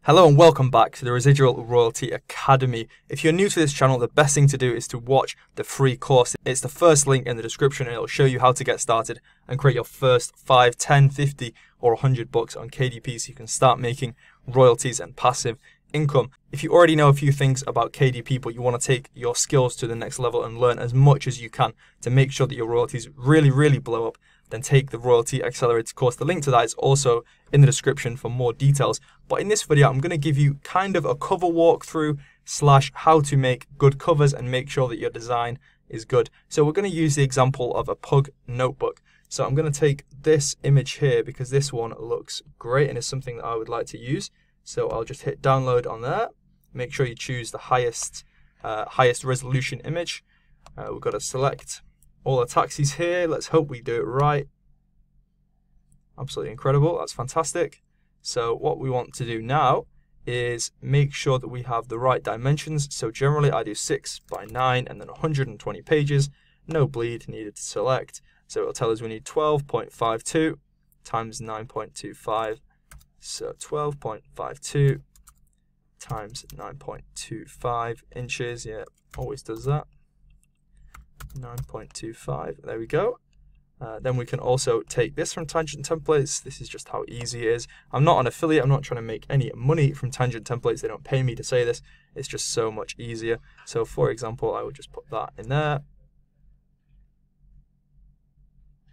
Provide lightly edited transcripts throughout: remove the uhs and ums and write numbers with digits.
Hello and welcome back to the Residual Royalty Academy. If you're new to this channel, the best thing to do is to watch the free course. It's the first link in the description and it'll show you how to get started and create your first 5, 10, 50 or 100 books on KDP so you can start making royalties and passive income. If you already know a few things about KDP but you want to take your skills to the next level and learn as much as you can to make sure that your royalties really blow up, then take the Royalty Accelerator course. The link to that is also in the description for more details. But in this video, I'm going to give you kind of a cover walkthrough / how to make good covers and make sure that your design is good. So we're going to use the example of a pug notebook. So I'm going to take this image here because this one looks great and is something that I would like to use. So I'll just hit download on there. Make sure you choose the highest resolution image. We've got to select all the taxis here. Let's hope we do it right. Absolutely incredible. That's fantastic. So what we want to do now is make sure that we have the right dimensions. So generally I do 6 by 9 and then 120 pages. No bleed needed to select. So it'll tell us we need 12.52 times 9.25. So 12.52 times 9.25 inches. Yeah, always does that. 9.25. There we go. Then we can also take this from Tangent Templates. This is just how easy it is. I'm not an affiliate. I'm not trying to make any money from Tangent Templates. They don't pay me to say this. It's just so much easier. So for example, I would just put that in there.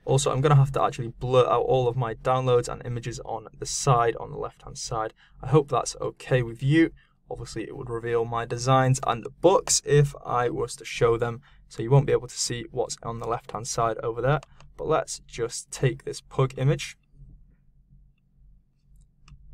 Also, I'm going to have to actually blur out all of my downloads and images on the side, on the left-hand side. I hope that's okay with you. Obviously, it would reveal my designs and the books if I was to show them. So you won't be able to see what's on the left-hand side over there. But let's just take this pug image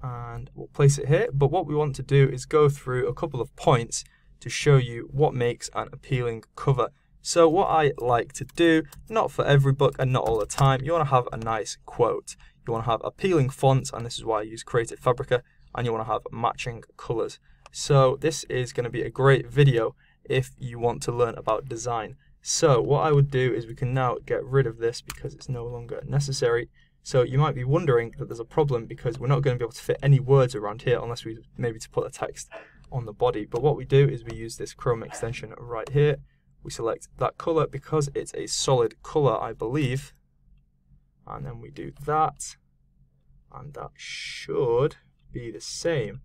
and we'll place it here. But what we want to do is go through a couple of points to show you what makes an appealing cover. So what I like to do, not for every book and not all the time, you want to have a nice quote. You want to have appealing fonts, and this is why I use Creative Fabrica, and you want to have matching colors. So this is going to be a great video if you want to learn about design. So what I would do is we can now get rid of this because it's no longer necessary. So you might be wondering that there's a problem because we're not going to be able to fit any words around here unless we maybe to put the text on the body. But what we do is we use this Chrome extension right here. We select that color because it's a solid color, I believe. And then we do that. And that should be the same.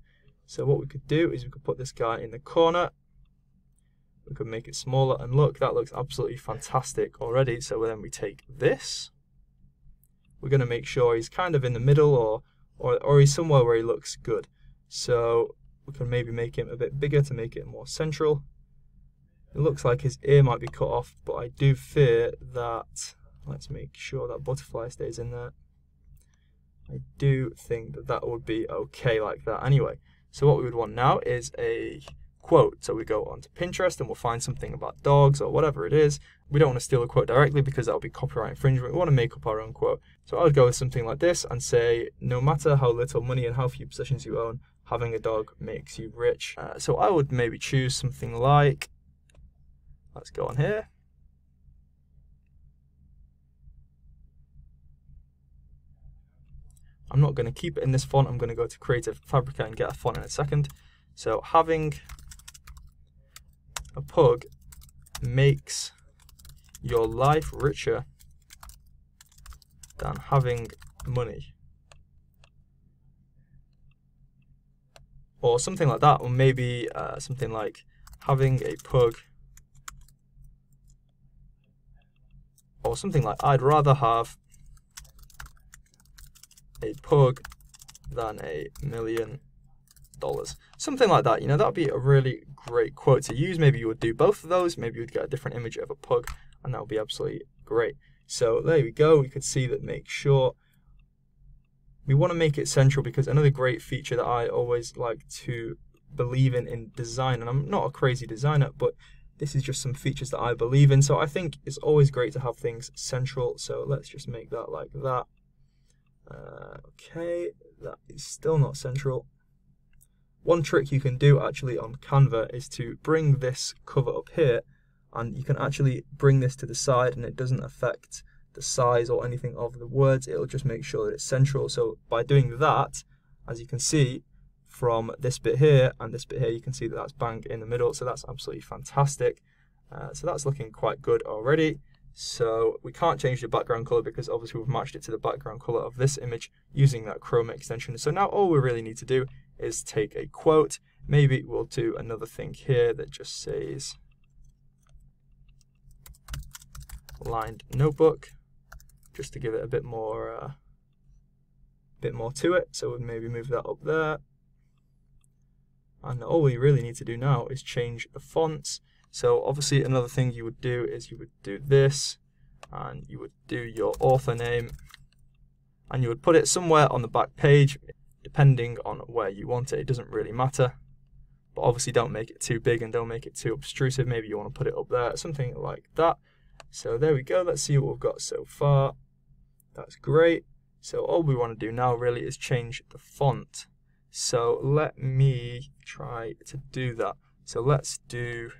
So what we could do is we could put this guy in the corner. We could make it smaller, and look, that looks absolutely fantastic already. So then we take this. We're going to make sure he's kind of in the middle or he's somewhere where he looks good. So we can maybe make him a bit bigger to make it more central. It looks like his ear might be cut off, but I do fear that, let's make sure that butterfly stays in there. I do think that that would be okay like that anyway. So what we would want now is a quote. So we go onto Pinterest and we'll find something about dogs or whatever it is. We don't want to steal a quote directly because that would be copyright infringement. We want to make up our own quote. So I would go with something like this and say, no matter how little money and how few possessions you own, having a dog makes you rich. So I would maybe choose something like, let's go on here. I'm not going to keep it in this font. I'm going to go to Creative Fabrica and get a font in a second. So having a pug makes your life richer than having money. Or something like that, or maybe something like having a pug, or something like I'd rather have a pug than $1 million. Something like that, you know, that would be a really great quote to use. Maybe you would do both of those. Maybe you would get a different image of a pug, and that would be absolutely great. So there we go. We could see that. Make sure we want to make it central because another great feature that I always like to believe in design, and I'm not a crazy designer, but this is just some features that I believe in. So I think it's always great to have things central. So let's just make that like that. Okay, that is still not central. One trick you can do actually on Canva is to bring this cover up here, and you can actually bring this to the side and it doesn't affect the size or anything of the words. It'll just make sure that it's central. So by doing that, as you can see, from this bit here and this bit here. You can see that that's bang in the middle, so that's absolutely fantastic. So that's looking quite good already. So we can't change the background color because obviously we've matched it to the background color of this image using that chroma extension. So now all we really need to do is take a quote. Maybe we'll do another thing here that just says lined notebook, just to give it a bit more to it. So we'll maybe move that up there. And all we really need to do now is change the fonts. So obviously another thing you would do is you would do this, and you would do your author name, and you would put it somewhere on the back page, depending on where you want it. It doesn't really matter, but obviously don't make it too big and don't make it too obtrusive. Maybe you want to put it up there, something like that. So there we go. Let's see what we've got so far. That's great. So all we want to do now really is change the font. So let me try to do that. So let's do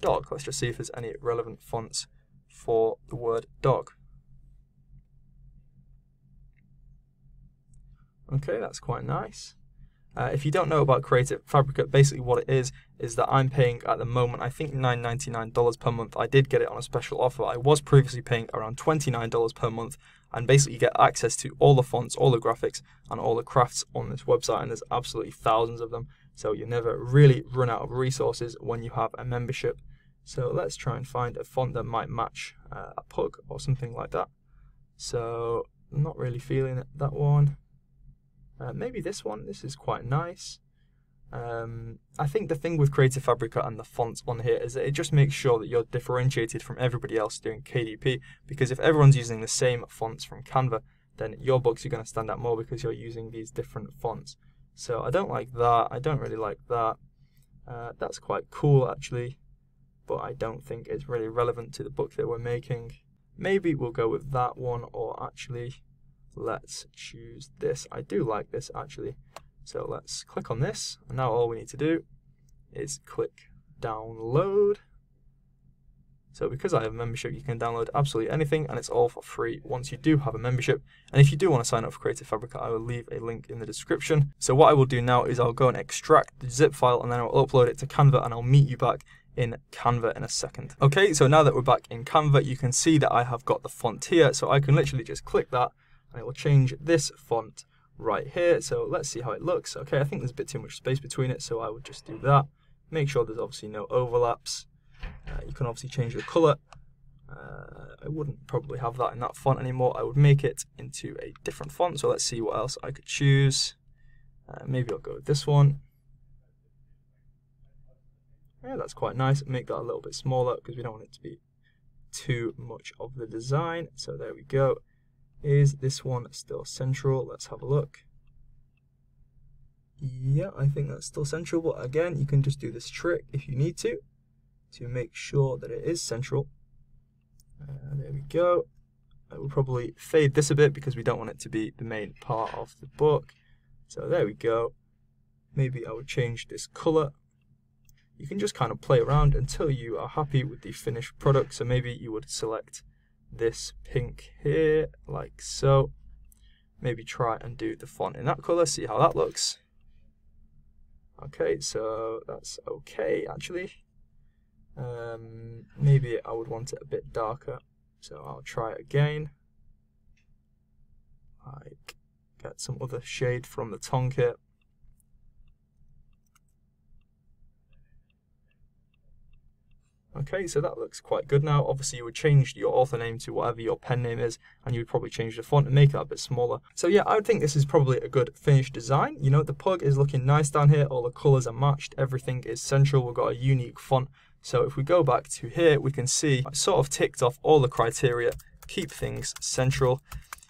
dog. Let's just see if there's any relevant fonts for the word dog. Okay, that's quite nice. If you don't know about Creative Fabrica, basically what it is that I'm paying at the moment, I think $9.99 per month. I did get it on a special offer. I was previously paying around $29 per month, and basically you get access to all the fonts, all the graphics, and all the crafts on this website, and there's absolutely thousands of them. So you never really run out of resources when you have a membership. So let's try and find a font that might match a pug or something like that. So I'm not really feeling that one. Maybe this one. This is quite nice. I think the thing with Creative Fabrica and the fonts on here is that it just makes sure that you're differentiated from everybody else doing KDP, because if everyone's using the same fonts from Canva, then your books are going to stand out more because you're using these different fonts. So I don't like that. I don't really like that. That's quite cool actually, but I don't think it's really relevant to the book that we're making. Maybe we'll go with that one, or actually let's choose this. I do like this actually. So let's click on this, and now all we need to do is click download. So because I have a membership, you can download absolutely anything, and it's all for free once you do have a membership. And if you do want to sign up for Creative Fabrica, I will leave a link in the description. So what I will do now is I'll go and extract the zip file, and then I'll upload it to Canva, and I'll meet you back in Canva in a second. Okay, so now that we're back in Canva, you can see that I have got the font here, so I can literally just click that, and it will change this font right here. So let's see how it looks. Okay, I think there's a bit too much space between it, so I would just do that. Make sure there's obviously no overlaps. You can obviously change the color. I wouldn't probably have that in that font anymore. I would make it into a different font. So let's see what else I could choose. Maybe I'll go with this one. Yeah, that's quite nice. Make that a little bit smaller because we don't want it to be too much of the design. So there we go. Is this one still central? Let's have a look. Yeah, I think that's still central, but again, you can just do this trick if you need to make sure that it is central. There we go. I will probably fade this a bit because we don't want it to be the main part of the book. So there we go. Maybe I would change this color. You can just kind of play around until you are happy with the finished product. So maybe you would select this pink here, like so. Maybe try and do the font in that color, see how that looks. Okay, so that's okay actually. Maybe I would want it a bit darker, so I'll try it again. Like, get some other shade from the tongue here. Okay, so that looks quite good now. Obviously, you would change your author name to whatever your pen name is, and you would probably change the font and make it a bit smaller. So yeah, I would think this is probably a good finished design. You know, the pug is looking nice down here. All the colors are matched. Everything is central. We've got a unique font. So if we go back to here, we can see I sort of ticked off all the criteria, keep things central.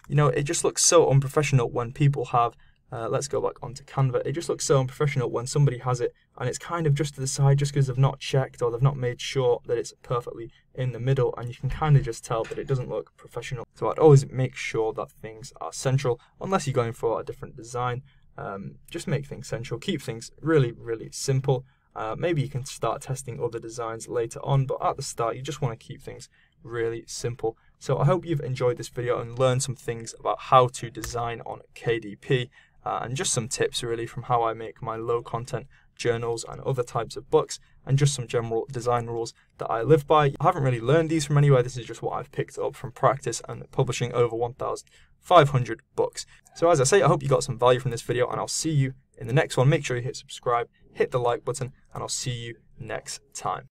You know, it just looks so unprofessional when people have, let's go back onto Canva. It just looks so unprofessional when somebody has it and it's kind of just to the side just because they've not checked or they've not made sure that it's perfectly in the middle, and you can kind of just tell that it doesn't look professional. So I'd always make sure that things are central, unless you're going for a different design. Just make things central, keep things really, really simple. Maybe you can start testing other designs later on, but at the start you just want to keep things really simple. So I hope you've enjoyed this video and learned some things about how to design on KDP. and just some tips really from how I make my low content journals and other types of books, and just some general design rules that I live by. I haven't really learned these from anywhere. This is just what I've picked up from practice and publishing over 1,500 books. So as I say, I hope you got some value from this video, and I'll see you in the next one. Make sure you hit subscribe, hit the like button, and I'll see you next time.